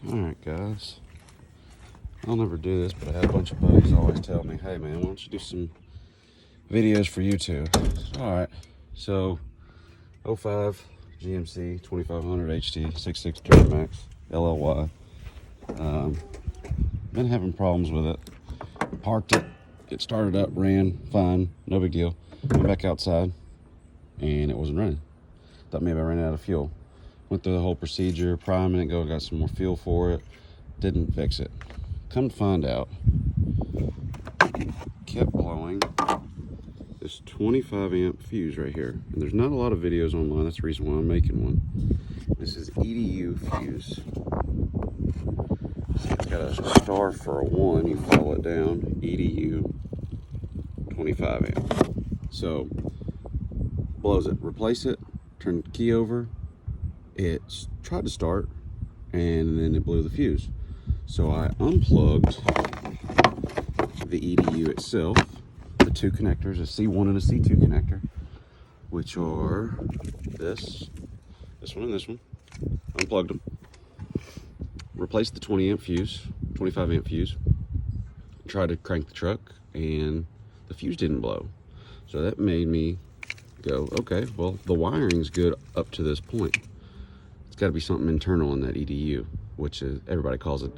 Alright guys, I'll never do this, but I had a bunch of buddies always tell me, hey man, why don't you do some videos for YouTube? Alright, so 05 GMC 2500 HT 66 duramax LLY. Been having problems with it. Parked it, it started up, ran fine, no big deal. Went back outside and it wasn't running. Thought maybe I ran out of fuel. Went through the whole procedure, priming it, got some more fuel for it. Didn't fix it. Come to find out, kept blowing this 25 amp fuse right here. And there's not a lot of videos online, that's the reason why I'm making one. This is EDU fuse. So it's got a star for a 1, you follow it down, EDU 25 amp. So, blows it, replace it, turn the key over, it tried to start, and then it blew the fuse. So I unplugged the EDU itself, the two connectors, a C1 and a C2 connector, which are this one and this one. Unplugged them. Replaced the 20 amp fuse, 25 amp fuse. Tried to crank the truck, and the fuse didn't blow. So that made me go, okay, well, the wiring's good up to this point. It's got to be something internal in that EDU, which is, everybody calls it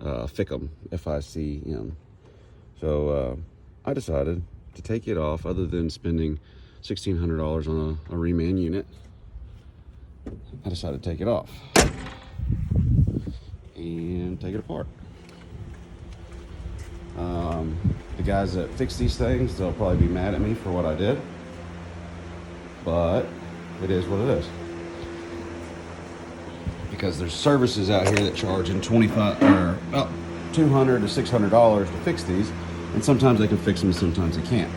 FICM, FICM. So I decided to take it off, other than spending $1,600 on a reman unit. I decided to take it off and take it apart. The guys that fix these things, they'll probably be mad at me for what I did, but it is what it is. Because there's services out here that charge in $200 to $600 to fix these, and sometimes they can fix them and sometimes they can't.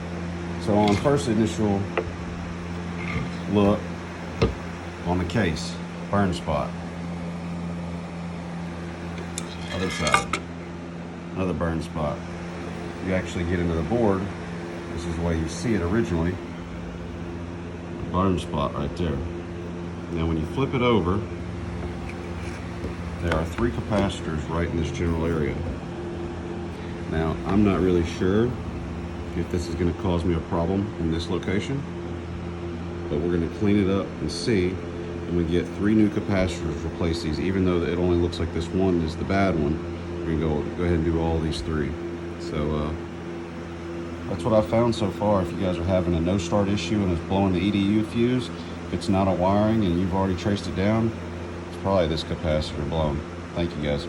So on first initial look on the case, burn spot. Other side, another burn spot. You actually get into the board, this is the way you see it originally, a burn spot right there. Now when you flip it over, there are 3 capacitors right in this general area. Now, I'm not really sure if this is going to cause me a problem in this location, but we're going to clean it up and see. And we get 3 new capacitors, replace these, even though it only looks like this one is the bad one. We're going to go ahead and do all these 3. So that's what I've found so far. If you guys are having a no start issue and it's blowing the EDU fuse, if it's not a wiring and you've already traced it down, it's probably this capacitor blown. Thank you guys.